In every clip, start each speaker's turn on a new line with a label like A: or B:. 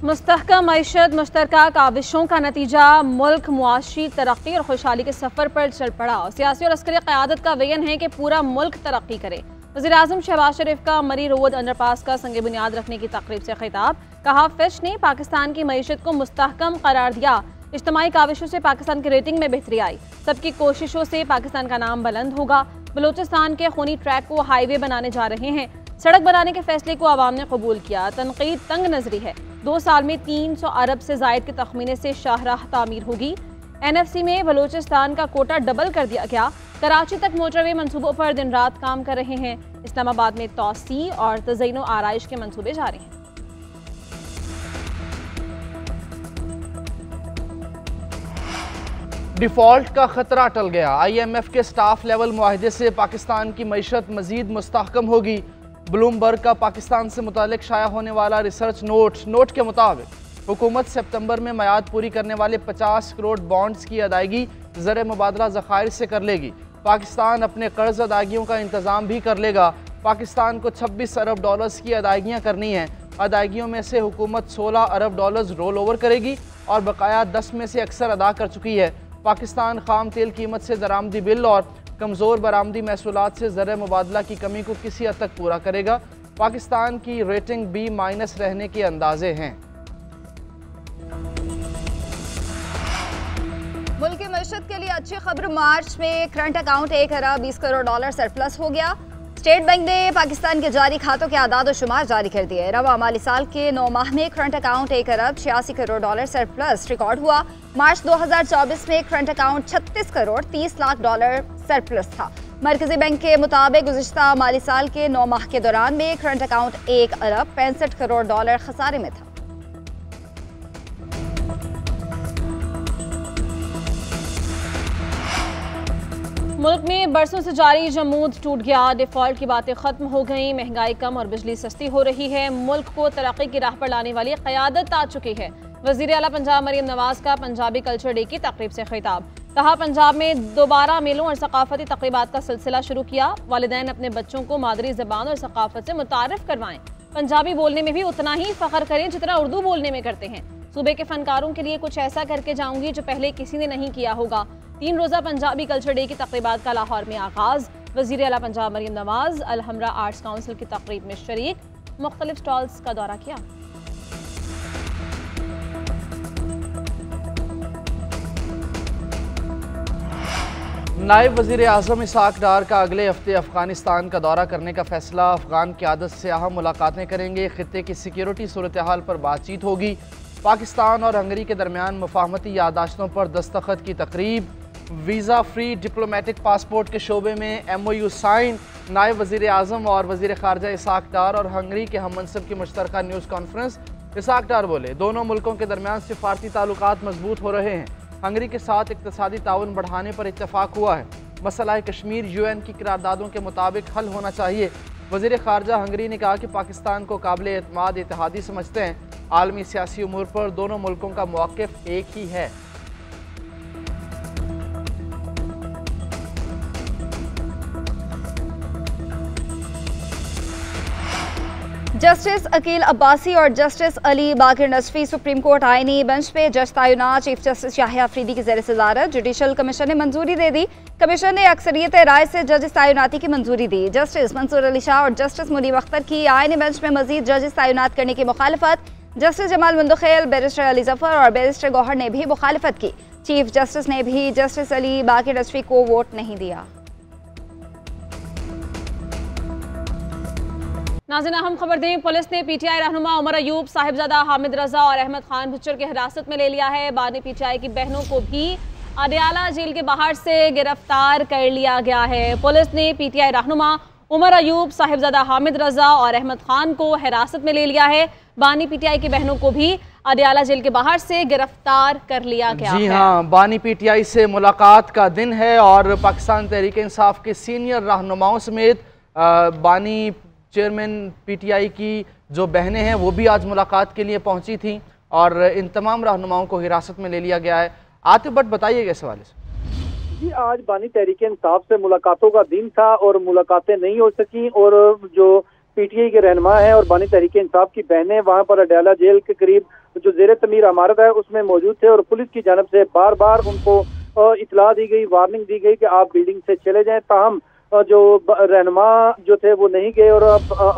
A: मुस्तहकम मईशत मुश्तरका काविशों का नतीजा मुल्क मुआशी तरक्की और खुशहाली के सफ़र पर चल पड़ा। सियासी और अस्करी क़यादत का विजन है कि पूरा मुल्क तरक्की करे। वज़ीर-ए-आज़म शहबाज शरीफ का मरी रोड अंडरपास का संग बुनियाद रखने की तकरीब से खिताब। कहा, फिच ने पाकिस्तान की मईशत को मुस्तहकम करार दिया। इज्तिमाई काविशों से पाकिस्तान की रेटिंग में बेहतरी आई। सबकी कोशिशों से पाकिस्तान का नाम बुलंद होगा। बलूचिस्तान के खूनी ट्रैक को हाईवे बनाने जा रहे हैं। सड़क बनाने के फैसले को आवाम ने कबूल किया। तनकीद तंग नजरी है। 2 साल में 300 अरब से जायद के तखमीने से शाहराह तामीर होगी। NFC में बलूचिस्तान का कोटा डबल कर दिया गया। कराची तक मोटरवे मंसूबों पर दिन रात काम कर रहे हैं। इस्लामाबाद में तौसी और तज़यीन आराइश के मंसूबे जारी हैं।
B: डिफॉल्ट का खतरा टल गया। IMF के स्टाफ लेवल मुआहदे से पाकिस्तान की मईशत मजीद मुस्तहकम होगी। ब्लूमबर्ग का पाकिस्तान से मुतालिक शाया होने वाला रिसर्च नोट के मुताबिक हुकूमत सितंबर में मियाद पूरी करने वाले 50 करोड़ बॉन्ड्स की अदायगी ज़र मुबादला ज़खायर से कर लेगी। पाकिस्तान अपने कर्ज अदायगियों का इंतज़ाम भी कर लेगा। पाकिस्तान को 26 अरब डॉलर्स की अदायगियाँ करनी हैं। अदायगियों में से हुकूमत 16 अरब डॉलर्स रोल ओवर करेगी और बकाया 10 में से अक्सर अदा कर चुकी है। पाकिस्तान खाम तेल कीमत से दरामदी बिल और कमज़ोर बरामदी महसूलात से ज़र मुबादला की कमी को किसी हद तक पूरा करेगा। पाकिस्तान की रेटिंग B- रहने के अंदाजे हैं।
C: मुल्क की मईशत के लिए अच्छी खबर, मार्च में करंट अकाउंट 1 अरब 20 करोड़ डॉलर सरप्लस हो गया। स्टेट बैंक ने पाकिस्तान के जारी खातों के आदाद और शुमार जारी कर दिए। रवा माली साल के 9 माह में करंट अकाउंट 1 अरब 86 करोड़ डॉलर सरप्लस रिकॉर्ड हुआ। मार्च 2024 में current account 36 crore 30 lakh dollar surplus था। मरकजी बैंक के मुताबिक गुज़िश्ता माली साल के 9 माह के दौरान में करंट अकाउंट 1 अरब 65 करोड़ डॉलर खसारे में था।
A: मुल्क में बरसों से जारी जमूद टूट गया। डिफॉल्ट की बातें खत्म हो गई। महंगाई कम और बिजली सस्ती हो रही है। मुल्क को तरक्की की राह पर लाने वाली क़यादत आ चुकी है। वज़ीर आला पंजाब मरीम नवाज का पंजाबी कल्चर डे की तकरीब से खिताब। कहा, पंजाब में दोबारा मेलों और सकाफती तकरीबात का सिलसिला शुरू किया। वालिदैन अपने बच्चों को मादरी ज़बान और सकाफत से मुतारिफ करवाएं। पंजाबी बोलने में भी उतना ही फ़ख्र करें जितना उर्दू बोलने में करते हैं। सूबे के फनकारों के लिए कुछ ऐसा करके जाऊंगी जो पहले किसी ने नहीं किया होगा। 3 रोज़ा पंजाबी कल्चर डे की तकरीबात का लाहौर में आगाज़। वज़ीर आला पंजाब मरीम नवाज अल-हमरा आर्ट्स काउंसिल की तकरीब में शरीक, मुख्तलिफ स्टॉल्स का दौरा किया।
B: नायब वज़ीर आज़म इसाक डार का अगले हफ्ते अफ़गानिस्तान का दौरा करने का फैसला। अफ़गान क़यादत से अहम मुलाकातें करेंगे। ख़ित्ते की सिक्योरिटी सूरत हाल पर बातचीत होगी। पाकिस्तान और हंगरी के दरमियान मुफाहमती यादाश्तों पर दस्तखत की तकरीब। वीज़ा फ्री डिप्लोमेटिक पासपोर्ट के शोबे में MOU साइन। नायब वज़ीर आज़म और वज़ीर ख़ारजा इसाक डार और हंगरी के हम मनसब की मुश्तरका न्यूज़ कॉन्फ्रेंस। इसाक डार बोले, दोनों मुल्कों के दरमियान सिफारती ताल्लुकात मजबूत हो रहे हैं। हंगरी के साथ इक़्तिसादी ताउन बढ़ाने पर इत्तफ़ाक़ हुआ है। मसला कश्मीर UN की करारदादों के मुताबिक हल होना चाहिए। वज़ीर ख़ारजा हंगरी ने कहा कि पाकिस्तान को काबिल एतमाद इत्तेहादी समझते हैं। आलमी सियासी उमूर पर दोनों मुल्कों का मौक़िफ़ एक ही है।
C: जस्टिस अकील अब्बासी और जस्टिस अली बाकर नसफी सुप्रीम कोर्ट आईनी बेंच पे जज तैनात चीफ जस्टिस याहिया अफरीदी की ज़ेर सदारत जुडिशल कमीशन ने मंजूरी दे दी। कमीशन ने अक्सरियत राय से जज तैनाती की मंजूरी दी। जस्टिस मंसूर अली शाह और जस्टिस मुनीब अख्तर की आईनी बेंच में मजीद जज तैनात करने की मुखालफत। जस्टिस जमाल मुंदखेल, बैरिस्टर अली जफर और बैरिस्टर गौहर ने भी मुखालफत की। चीफ जस्टिस ने भी जस्टिस अली बाकर नसफी को वोट नहीं दिया।
A: नाज़रीन, अहम खबर दें, पुलिस ने PTI रहनुमा उमर अयूब, साहिबजादा हामिद रजा और अहमद खान भुच्चर के हिरासत में ले लिया है। बानी PTI की बहनों को भी अडयाला जेल के बाहर से गिरफ्तार कर लिया गया है। पुलिस ने PTI रहनुमा उमर अयूब, साहिबजादा हामिद रजा और अहमद खान को हिरासत में ले लिया है। बानी PTI की बहनों को भी अडयाला जेल के बाहर से गिरफ्तार कर लिया गया है।
B: जी हाँ, बानी PTI से मुलाकात का दिन है और पाकिस्तान तहरीक इंसाफ के सीनियर रहनुमाओं समेत बानी चेयरमैन PTI की जो बहनें हैं वो भी आज मुलाकात के लिए पहुंची थी और इन तमाम रहनुमाओं को हिरासत में ले लिया गया है। आतिफ भट्ट बताइएगा इस हवाले से।
D: जी, आज बानी तहरीक इंसाफ से मुलाकातों का दिन था और मुलाकातें नहीं हो सकी और जो पीटीआई के रहनुमा हैं और बानी तहरीक इंसाफ की बहनें वहां पर अडयाला जेल के करीब जो जेर तमीर इमारत है उसमें मौजूद थे और पुलिस की जानब से बार बार उनको इतला दी गई, वार्निंग दी गई कि आप बिल्डिंग से चले जाएं। ताहम जो रहनुमा जो थे वो नहीं गए और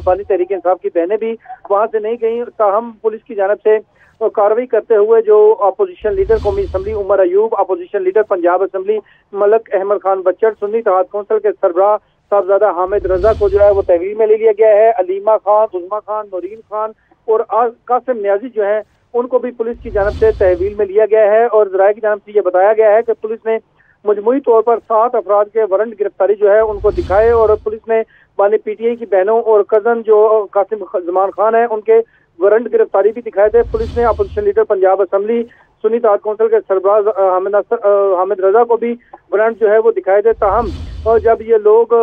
D: बानी तहरीक इंसाफ की बहनें भी वहां से नहीं गई। ताहम पुलिस की जानब से कार्रवाई करते हुए जो अपोजिशन लीडर कौमी assembly Umar Ayub, opposition leader Punjab assembly Malik Ahmad Khan Bachar, Sunni Ittehad council के सरबराह साहबजादा हामिद रजा को जो है वो तहवील में ले लिया गया है। अलीमा खान, उज़मा खान, नौरीन खान और कासिम न्याजी जो है उनको भी पुलिस की जानब से तहवील में लिया गया है और ज़राए की जानब से ये बताया गया है कि पुलिस ने मजमूई तौर पर 7 अफराद के वारंट गिरफ्तारी जो है उनको दिखाए और पुलिस ने बानी पीटीआई की बहनों और कजन जो कासिम जमान खान है उनके वारंट गिरफ्तारी भी दिखाए थे। पुलिस ने opposition leader Punjab assembly Sunni Ittehad council के सरबराह हामिद रजा को भी वारंट जो है वो दिखाए थे। ताहम जब ये लोग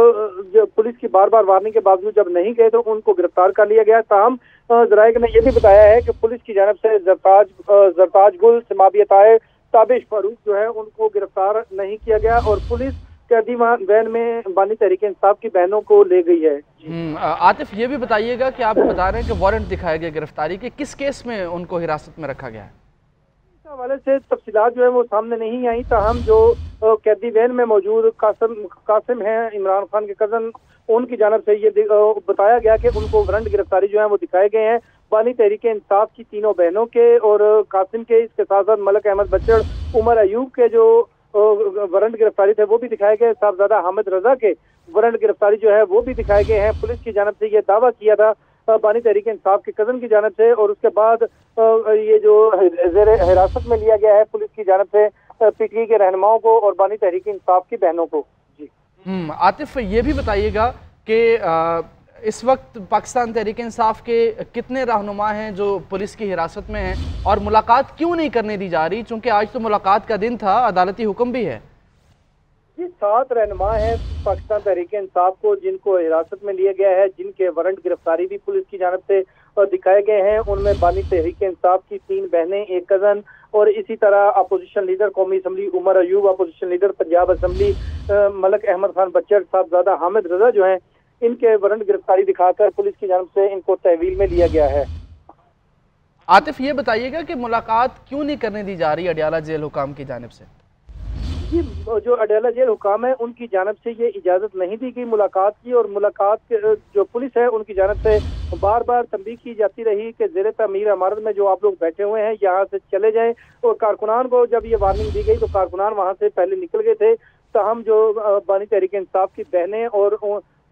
D: पुलिस की बार बार वार्निंग के बावजूद जब नहीं गए तो उनको गिरफ्तार कर लिया गया। ताहम ज़राए ने यह भी बताया है कि पुलिस की जानब से जरताज गुल, सिमाबियत आए, ताबिश फारूक जो है उनको गिरफ्तार नहीं किया गया और पुलिस कैदी वैन में बानी तहरीक इंसाफ की बहनों को ले गई है।
B: आतिफ ये भी बताइएगा कि आप बता रहे हैं कि वारंट दिखाया गया गिरफ्तारी के, किस केस में उनको हिरासत में रखा गया है?
D: इस हवाले से तफसीलात जो है वो सामने नहीं आई। ताहम जो कैदी वैन में मौजूद कासिम है, इमरान खान के कजन, उनकी जानब से ये बताया गया कि उनको वारंट गिरफ्तारी जो है वो दिखाए गए हैं बानी तहरीक इंसाफ की तीनों बहनों के और कासिम के, इसके साथ साथ मलक अहमद बच्चर, उमर अयूब के जो वारंट गिरफ्तारी थे वो भी दिखाए गए। साहबजादा हामिद रजा के वारंट गिरफ्तारी जो है वो भी दिखाए गए हैं। पुलिस की जानब से ये दावा किया था बानी तहरीक इंसाफ के कजन की जानब से और उसके बाद ये जो जेर हिरासत में लिया गया है पुलिस की जानब से पीटीआई के रहनुमाओं को और बानी तहरीक इंसाफ की बहनों को। जी
B: आतिफ ये भी बताइएगा कि इस वक्त पाकिस्तान तहरीक इंसाफ के कितने रहनुमा हैं जो पुलिस की हिरासत में हैं और मुलाकात क्यों नहीं करने दी जा रही, चूँकि आज तो मुलाकात का दिन था, अदालती हुक्म भी है?
D: जी 7 रहनुमा हैं पाकिस्तान तहरीक इंसाफ को जिनको हिरासत में लिया गया है, जिनके वारंट गिरफ्तारी भी पुलिस की जानब से दिखाए गए हैं। उनमें बानी तहरीक इंसाफ की 3 बहनें, एक कजन और इसी तरह अपोजिशन लीडर कौमी assembly Umar Ayub, opposition leader Punjab assembly Malik Ahmad Khan Bachar, Sahibzada Hamid Raza जो हैं इनके वारंट गिरफ्तारी दिखाकर पुलिस की जानब से इनको तहवील में लिया गया है।
B: आतिफ ये बताइएगा कि मुलाकात क्यों नहीं करने दी जा रही अडयाला जेल हुकाम की जानब से?
D: जी जो अडयाला जेल हुकाम है उनकी जानब से ये इजाज़त नहीं दी गई मुलाकात की और मुलाकात के जो पुलिस है उनकी जानब से बार बार तंबीह की जाती रही कि ज़ेर तमीर इमारत में जो आप लोग बैठे हुए हैं यहाँ से चले जाएं और कारकुनान को जब ये वार्निंग दी गई तो कारकुनान वहाँ से पहले निकल गए थे। ताहम जो बानी तहरीक इंसाफ की बहनें और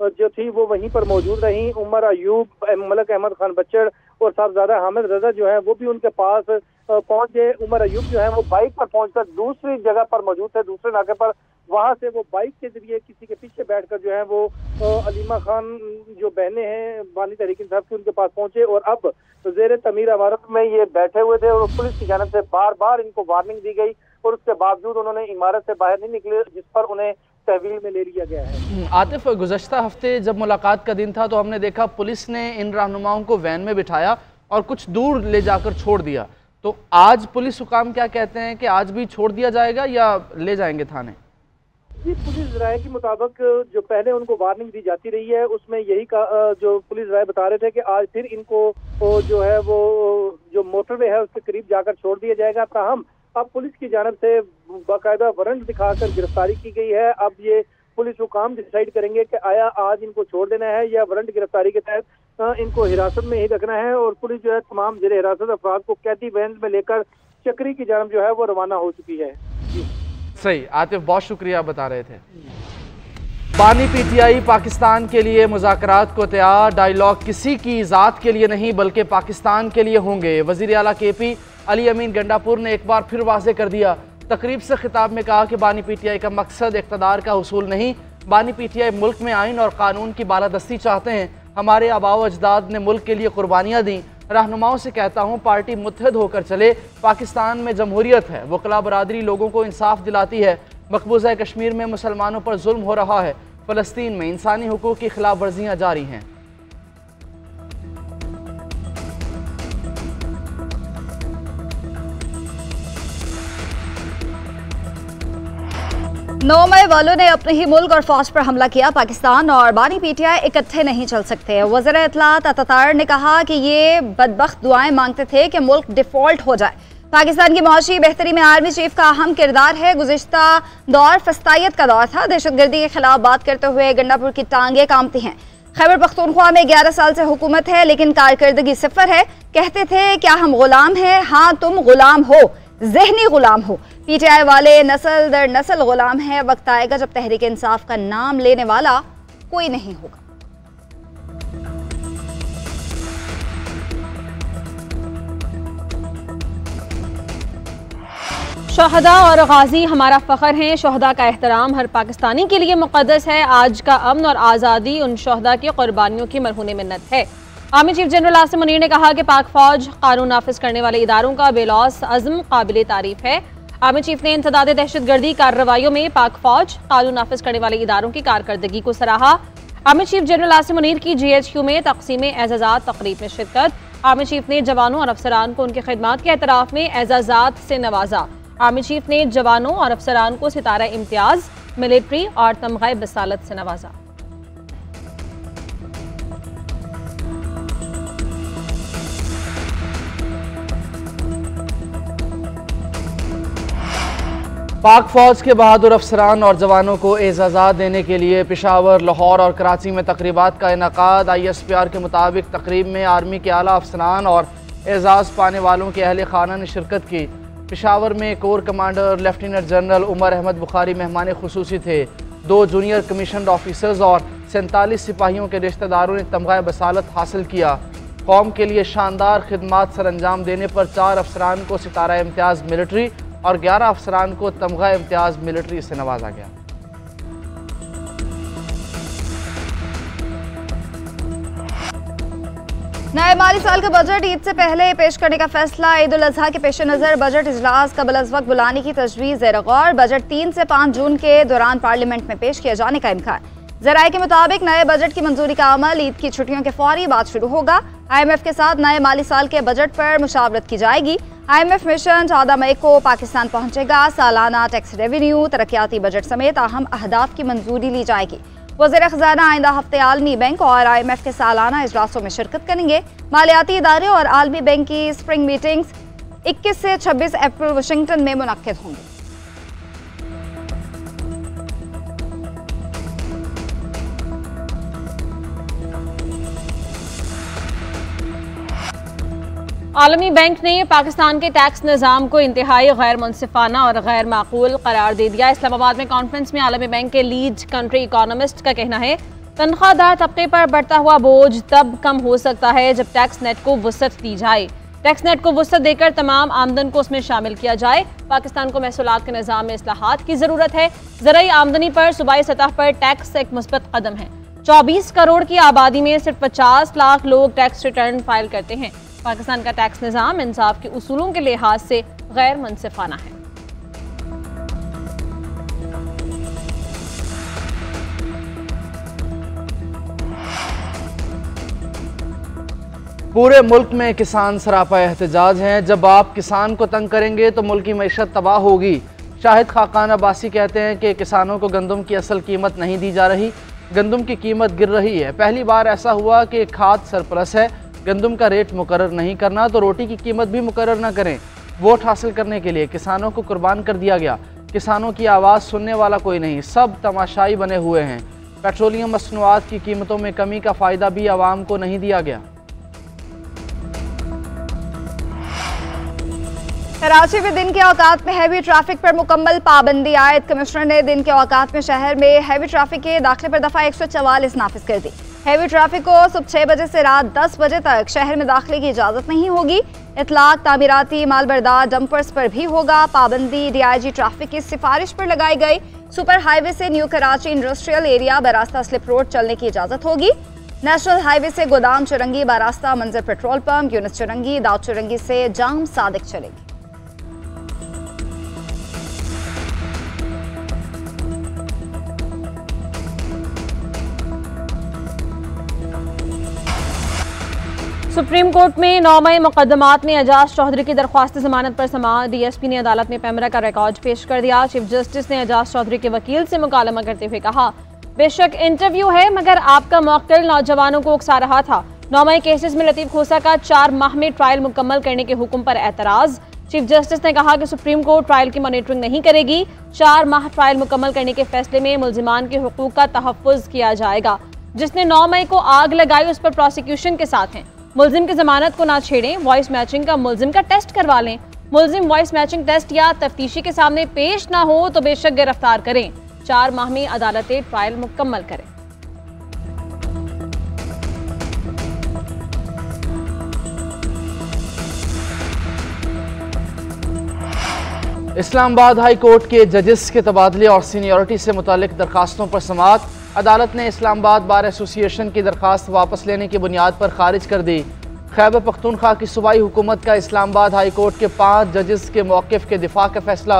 D: जो थी वो वहीं पर मौजूद रहीं। उमर अयूब, मलक अहमद खान बच्चर और साहबजादा हामिद रजा जो है वो भी उनके पास पहुंच गए। उमर अयूब जो है वो बाइक पर पहुंचकर दूसरी जगह पर मौजूद थे, दूसरे नाके पर, वहां से वो बाइक के जरिए किसी के पीछे बैठकर जो है वो अलीमा खान जो बहनें हैं बानी तहरीक इंसाफ की उनके पास पहुंचे और अब ज़ेर तमीर इमारत में ये बैठे हुए थे और पुलिस की जानब से बार बार इनको वार्निंग दी गई और उसके बावजूद उन्होंने इमारत से बाहर नहीं निकले, जिस पर उन्हें तहवील में ले लिया गया है।
B: आतिफ गुज़श्ता हफ्ते जब मुलाकात का दिन था तो हमने देखा पुलिस ने इन रहनुमाओं को वैन में बिठाया और कुछ दूर ले जाकर छोड़ दिया, तो आज पुलिस हुकाम क्या कहते हैं कि आज भी छोड़ दिया जाएगा या ले जाएंगे थाने?
D: जी पुलिस राय के मुताबिक जो पहले उनको वार्निंग दी जाती रही है उसमें यही जो पुलिस राय बता रहे थे कि आज फिर इनको जो है वो जो मोटरवे है उसके करीब जाकर छोड़ दिया जाएगा। ताहम अब पुलिस की जानब से बाकायदा वारंट दिखाकर गिरफ्तारी की गई है। अब ये पुलिस हुकाम डिसाइड करेंगे कि आया आज इनको छोड़ देना है या वारंट गिरफ्तारी के तहत इनको हिरासत में ही रखना है। और पुलिस जो है तमाम ज़ेर हिरासत अफराद को कैदी वैन में लेकर चक्री की जानब जो है वो रवाना हो चुकी है।
B: सही आतिफ, बहुत शुक्रिया बता रहे थे। बानी पीटीआई पाकिस्तान के लिए मुज़ाकरात को तैयार, डायलॉग किसी की ज़ात के लिए नहीं बल्कि पाकिस्तान के लिए होंगे। वज़ीर आला KP अली अमीन गंडापुर ने एक बार फिर वाज़े कर दिया। तकरीब से खिताब में कहा कि बानी पीटीआई का मकसद इक़्तिदार का हुसूल नहीं, बानी पीटीआई मुल्क में आइन और कानून की बालादस्ती चाहते हैं। हमारे आबाओ अजदाद ने मुल्क के लिए कुर्बानियाँ दी। रहनुमाओं से कहता हूँ पार्टी मुत्तहद होकर चले। पाकिस्तान में जमहूरियत है, वकला बरादरी लोगों को इंसाफ दिलाती है। मकबूजा कश्मीर में मुसलमानों पर जुल्म हो रहा है। फ़लस्तीन में इंसानी हुकूक़ की खिलाफ वर्जियाँ जारी हैं।
C: 9 मई वालों ने अपने ही मुल्क और फौज पर हमला किया। पाकिस्तान और बानी पीटीआई इकट्ठे नहीं चल सकते। वज़ीर इत्तलात अतातार ने कहा कि ये बदबख्त दुआएं मांगते थे कि मुल्क डिफॉल्ट हो जाए। पाकिस्तान की मुआशी बेहतरी में आर्मी चीफ का अहम किरदार है। गुज़िश्ता दौर फस्तायत का दौर था। दहशतगर्दी के खिलाफ बात करते हुए गंडापुर की टांगें कांपती हैं। खैबर पख्तूनख्वा में 11 साल से हुकूमत है लेकिन कारकर्दगी सिफर है। कहते थे क्या हम गुलाम हैं? हाँ, तुम गुलाम हो, ज़हनी गुलाम हो। पीटीआई वाले नस्ल दर नस्ल गुलाम है। वक्त आएगा जब तहरीक इंसाफ का नाम लेने वाला कोई नहीं होगा।
A: शहदा और गाजी हमारा फ़ख्र हैं। शहदा का एहतराम हर पाकिस्तानी के लिए मुक़द्दस है। आज का अमन और आज़ादी उन शहदा की क़ुरबानियों की मरहून मिन्नत है। Army chief general Asim Munir ने कहा कि पाक फौज कानून नाफिज करने वाले इदारों का बेलौस अज़्म काबिल तारीफ है। आर्मी चीफ ने इंसदाद दहशतगर्दी कार्रवाइयों में पाक फौज कानून नाफिज करने वाले इदारों की कारकर्दगी को सराहा। Army chief general Asim Munir की GHQ में तक़सीम एज़ाज़ात तक़रीब में शिरकत। आर्मी चीफ ने जवानों और अफसरान को उनकी खिदमात के एतराफ़ में एज़ाज़ात से नवाजा। आर्मी चीफ ने जवानों और अफसरान को सितारा इम्तियाज, मिलिट्री और तमग़ा बसालत से नवाजा।
B: पाक फौज के बहादुर अफसरान और जवानों को एजाज़ात देने के लिए पेशावर, लाहौर और कराची में तकरीबात का इनकाद। ISPR के मुताबिक तकरीब में आर्मी के आला अफसरान और एजाज़ पाने वालों के अहल खाना ने शिरकत की। पेशावर में core commander lieutenant general Umar Ahmad Bukhari मेहमान खुसूसी थे। 2 जूनियर कमीशन ऑफिसर्स और 47 सिपाहियों के रिश्तेदारों ने तमग़ा बसालत हासिल किया। कौम के लिए शानदार खिदमात सर अंजाम देने पर 4 अफसरान को सितारा इम्तियाज़ मिलिट्री और 11 अफसरान को तमग़ा इम्तियाज़ मिलिट्री से नवाजा गया।
C: नए माली साल का बजट ईद से पहले पेश करने का फैसला। ईद उल अज़हा के पेश नज़र बजट इजलास कबल अज़ वक्त बुलाने की तजवीज़ ज़ेर गौर। बजट 3 से 5 जून के दौरान पार्लियामेंट में पेश किया जाने का इम्कान। ज़राए के मुताबिक नए बजट की मंजूरी का अमल ईद की छुट्टियों के फौरी बाद शुरू होगा। IMF के साथ नए माली साल के बजट पर मुशावरत की जाएगी। IMF मिशन 14 मई को पाकिस्तान पहुंचेगा। सालाना टैक्स रेवेन्यू, तरक्याती बजट समेत अहम अहदाफ की मंजूरी ली जाएगी। वज़ीर ख़ज़ाना आइंदा हफ्ते आलमी बैंक और IMF के सालाना इजलासों में शिरकत करेंगे। मालियाती इदारे और आलमी बैंक की स्प्रिंग मीटिंग्स 21 से 26 अप्रैल वाशिंगटन में मुनक्किद होंगी।
A: आलमी बैंक ने पाकिस्तान के टैक्स निज़ाम को इंतहाई गैर मुनसिफाना और गैर माकूल करार दे दिया। इस्लामाबाद में कॉन्फ्रेंस में आलमी बैंक के लीड कंट्री इकोनॉमिस्ट का कहना है तनख्वाहदार तबके पर बढ़ता हुआ बोझ तब कम हो सकता है जब टैक्स नेट को वुसअत दी जाए। टैक्स नेट को वुसअत देकर तमाम आमदन को उसमें शामिल किया जाए। पाकिस्तान को महसूलात के निज़ाम में इस्लाहात की ज़रूरत है। ज़राई आमदनी पर सूबाई सतह पर टैक्स एक मुस्बत कदम है। 24 करोड़ की आबादी में सिर्फ 50 लाख लोग टैक्स रिटर्न फाइल करते हैं। पाकिस्तान का टैक्स निज़ाम इंसाफ के उसूलों के लिहाज से गैर मुनसिफाना है।
B: पूरे मुल्क में किसान सरापा एहतजाज हैं। जब आप किसान को तंग करेंगे तो मुल्क की मईशत तबाह होगी। शाहिद खाकान अब्बासी कहते हैं कि किसानों को गंदम की असल कीमत नहीं दी जा रही, गंदम की कीमत गिर रही है। पहली बार ऐसा हुआ कि खाद सरप्लस है, गंदम का रेट मुकर्रर नहीं करना तो रोटी की कीमत भी मुकर्रर न करें। वोट हासिल करने के लिए किसानों को कुर्बान कर दिया गया। किसानों की आवाज़ सुनने वाला कोई नहीं, सब तमाशाई बने हुए हैं। पेट्रोलियम मसनूआत की कीमतों में कमी का फ़ायदा भी आवाम को नहीं दिया गया।
C: कराची में दिन के औकात में हैवी ट्रैफिक पर मुकम्मल पाबंदी आयद। कमिश्नर ने दिन के औकात में शहर में हैवी ट्रैफिक के दाखिले पर दफ़ा 144 नाफिज कर दी। हैवी ट्रैफिक को सुबह 6 बजे से रात 10 बजे तक शहर में दाखिले की इजाज़त नहीं होगी। इतलाक तामीराती मालबरदार डंपर्स पर भी होगा। पाबंदी DIG ट्रैफिक की सिफारिश पर लगाई गई। सुपर हाईवे से न्यू कराची इंडस्ट्रियल एरिया बरास्ता स्लिप रोड चलने की इजाज़त होगी। नेशनल हाईवे से गोदाम चुरंगी बरास्ता मंजर पेट्रोल पंप, यूनिस चुरंगी, दाऊद चुरंगी से जाम सादिक चलेगी।
A: सुप्रीम कोर्ट में 9 मई मुकदमात में एजाज चौधरी की दरख्वास्त जमानत पर समाअत। DSP ने अदालत में पैमरा का रिकॉर्ड पेश कर दिया। चीफ जस्टिस ने एजाज चौधरी के वकील से मुकालमा करते हुए कहा, बेशक इंटरव्यू है मगर आपका मौक्किल नौजवानों को उकसा रहा था। 9 मई केसेस में लतीफ खोसा का 4 माह में ट्रायल मुकम्मल करने के हुक्म पर एतराज़। चीफ जस्टिस ने कहा कि सुप्रीम कोर्ट ट्रायल की मॉनिटरिंग नहीं करेगी। 4 माह ट्रायल मुकम्मल करने के फैसले में मुल्जिमान के हुकूक का तहफ़्फ़ुज़ किया जाएगा। जिसने 9 मई को आग लगाई उस पर प्रोसिक्यूशन के साथ हैं। मुल्जिम की जमानत को ना छेड़ें, वॉइस मैचिंग का मुल्जिम का टेस्ट करवा लें। मुल्जिम वॉइस मैचिंग टेस्ट या तफ्तीशी के सामने पेश ना हो तो बेशक गिरफ्तार करें। 4 माह में अदालतें ट्रायल मुकम्मल करें।
B: इस्लामाबाद हाई कोर्ट के जजेस के तबादले और सीनियरिटी से मुतालिक दरखास्तों पर समाअत। अदालत ने इस्लामाबाद बार एसोसिएशन की दरखास्त वापस लेने की बुनियाद पर खारिज कर दी। खैबर पख्तूनख्वा की सूबाई हुकूमत का इस्लामाबाद हाई कोर्ट के 5 जजेस के मौक़िफ़ के दिफा का फैसला।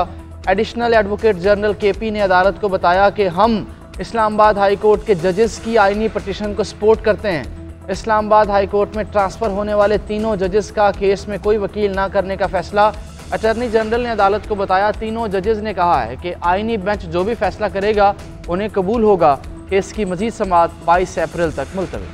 B: एडिशनल एडवोकेट जनरल KP ने अदालत को बताया कि हम इस्लामाबाद हाई कोर्ट के जजेस की आइनी पटिशन को सपोर्ट करते हैं। इस्लामाबाद हाई कोर्ट में ट्रांसफ़र होने वाले तीनों जजेस का केस में कोई वकील ना करने का फैसला। अटॉर्नी जनरल ने अदालत को बताया, तीनों जजेस ने कहा है कि आइनी बेंच जो भी फैसला करेगा उन्हें कबूल होगा। केस की मजीद समाअत 22 अप्रैल तक मुलतवी।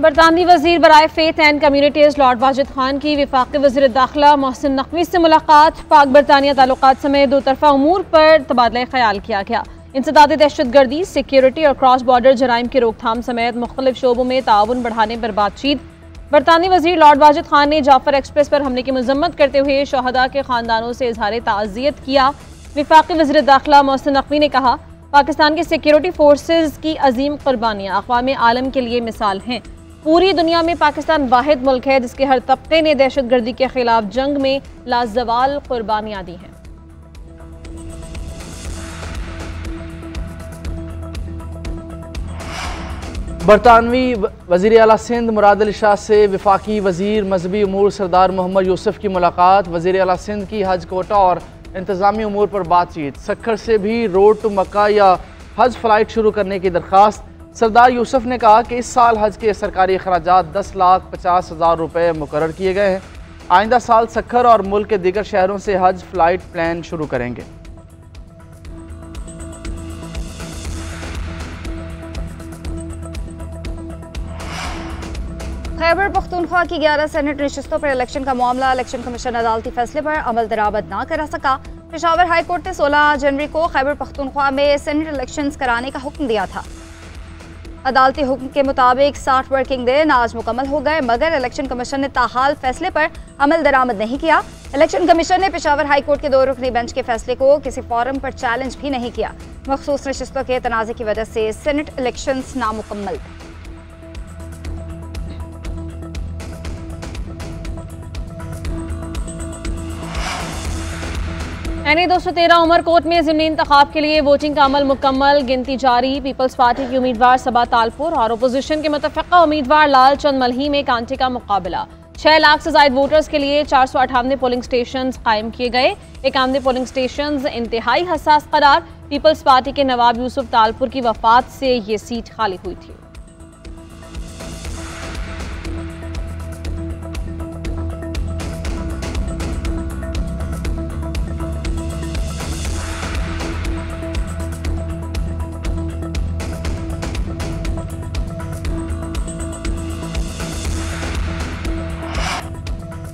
A: बरतानवी वजीर बराए faith and communities lord Wajid Khan की वफाकी वज़ीर दाखिला मोहसिन नकवी से मुलाकात। पाक बरतानिया ताल्लुकात समेत दो तरफ़ा उमूर पर तबादला ख्याल किया गया। इंसदाद दहशतगर्दी, सिक्योरिटी और क्रॉस बॉर्डर जराइम की रोकथाम समेत मुख्तलिफ शोबों में ताउन बढ़ाने पर बातचीत। बरतानी वजीर लॉर्ड वाजिद खान ने जाफर एक्सप्रेस पर हमले की मजम्मत करते हुए शहदा के खानदानों से इजहार ताज़ियत किया। वफाकी वज़ीर दाखिला मोहसिन नकवी ने कहा, पाकिस्तान की सिक्योरिटी फोर्सेज की अजीम कुर्बानियाँ अक़वाम आलम के लिए मिसाल हैं। पूरी दुनिया में पाकिस्तान वाहिद मुल्क है जिसके हर तबके ने दहशतगर्दी के खिलाफ जंग में लाजवाल कुर्बानियाँ दी हैं।
B: बरतानवी वज़ीर आला सिंध मुराद अली शाह से वफाकी वज़ीर मजहबी उमूर सरदार मोहम्मद यूसुफ की मुलाकात। वज़ीर आला सिंध की हज कोटा और इंतज़ामी उमूर पर बातचीत। सखर से भी रोड टू मक्का या हज फ़्लाइट शुरू करने की दरख्वास्त। सरदार यूसुफ ने कहा कि इस साल हज के सरकारी अखराजात 10,50,000 रुपये मुकर्रर किए गए हैं। आइंदा साल सखर और मुल्क के दीगर शहरों से हज फ़्लाइट प्लान शुरू करेंगे।
C: खैबर पख्तूनख्वा की 11 सेनेट नशिस्तों पर इलेक्शन का मामला। इलेक्शन कमीशन अदालती फैसले पर अमल दरामद ना करा सका। पेशावर हाई कोर्ट ने 16 जनवरी को खैबर पख्तूनख्वा में सेनेट इलेक्शंस कराने का हुक्म दिया था। अदालती हुक्म के मुताबिक 60 वर्किंग दिन आज मुकम्मल हो गए मगर इलेक्शन कमीशन ने ताहाल फैसले पर अमल दरामद नहीं किया। इलेक्शन कमीशन ने पेशावर हाई कोर्ट के 2 रुकनी बेंच के फैसले को किसी फोरम पर चैलेंज भी नहीं किया। मखसूस नशिस्तों के तनाज़े की वजह से सेनेट इलेक्शंस नामुकम्मल थे।
A: NA 213 उमरकोट में ज़िमनी इंतखाब के लिए वोटिंग का अमल मुकम्मल। गिनती जारी। पीपल्स पार्टी की उम्मीदवार सबा तालपुर और अपोजिशन के मुतफ़िक़ा उम्मीदवार लाल चंद मलही में कांटे का मुकाबला। 6 लाख से ज़ायद वोटर्स के लिए 458 पोलिंग स्टेशन कायम किए गए। 51 पोलिंग स्टेशन इंतहाई हसास करार। पीपल्स पार्टी के नवाब यूसुफ तालपुर की वफात से ये सीट खाली हुई थी।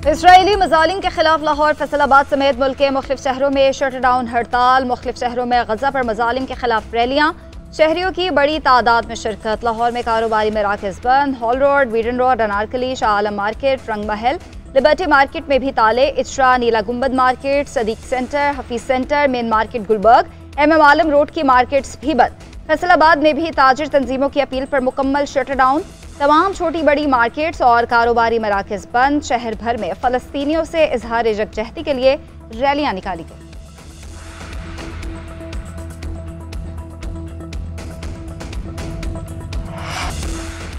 C: इसराइली मजालिम के खिलाफ लाहौर, फैसलाबाद समेत मुल्क के मुख्तलिफ शहरों में शटडाउन हड़ताल। मुख्तलिफ शहरों में गजा पर मजालिम के खिलाफ रैलियाँ। शहरियों की बड़ी तादाद में शिरकत। लाहौर में कारोबारी मराकज़ बंद। Hall Road, Beadon Road, Anarkali, Shah Alam Market, Rang Mahal, liberty market में भी ताले। Ichhra, Neela Gumbad market, Sadiq centre, Hafeez centre, main market Gulberg, MM Alam road की मार्केट्स भी बंद। फैसलाबाद में भी ताजिर तंजीमों की अपील पर मुकम्मल शटडाउन। तमाम छोटी बड़ी मार्केट्स और कारोबारी मराकज़ बंद। शहर भर में फ़लस्तीनियों से इजहार यकजहती के लिए रैलियाँ निकाली गई।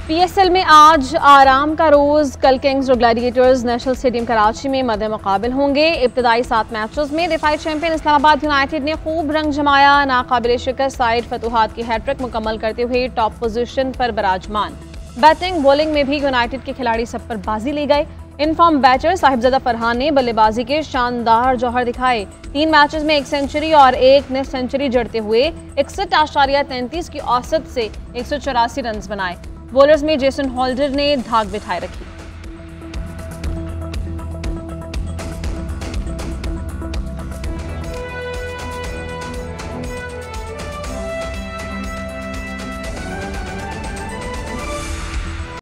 A: PSL में आज आराम का रोज। कल किंग्स और ग्लैडिएटर्स नेशनल स्टेडियम कराची में मद्दे मुकाबिल होंगे। इब्तदाई 7 मैचेस में दिफाई चैंपियन इस्लामाबाद यूनाइटेड ने खूब रंग जमाया। नाकाबिल शिकस्त साइड फतुहात की हैट्रिक मुकम्मल करते हुए टॉप पोजीशन पर बराजमान। बैटिंग बॉलिंग में भी यूनाइटेड के खिलाड़ी सब पर बाजी ले गए। इनफॉर्म बैटर साहिबजादा फरहान ने बल्लेबाजी के शानदार जौहर दिखाए। 3 मैचेस में 1 सेंचुरी और 1 निफ सेंचुरी जड़ते हुए 61.33 की औसत से 184 रन बनाए। बॉलर्स में जेसन होल्डर ने धाक बिठाए रखी।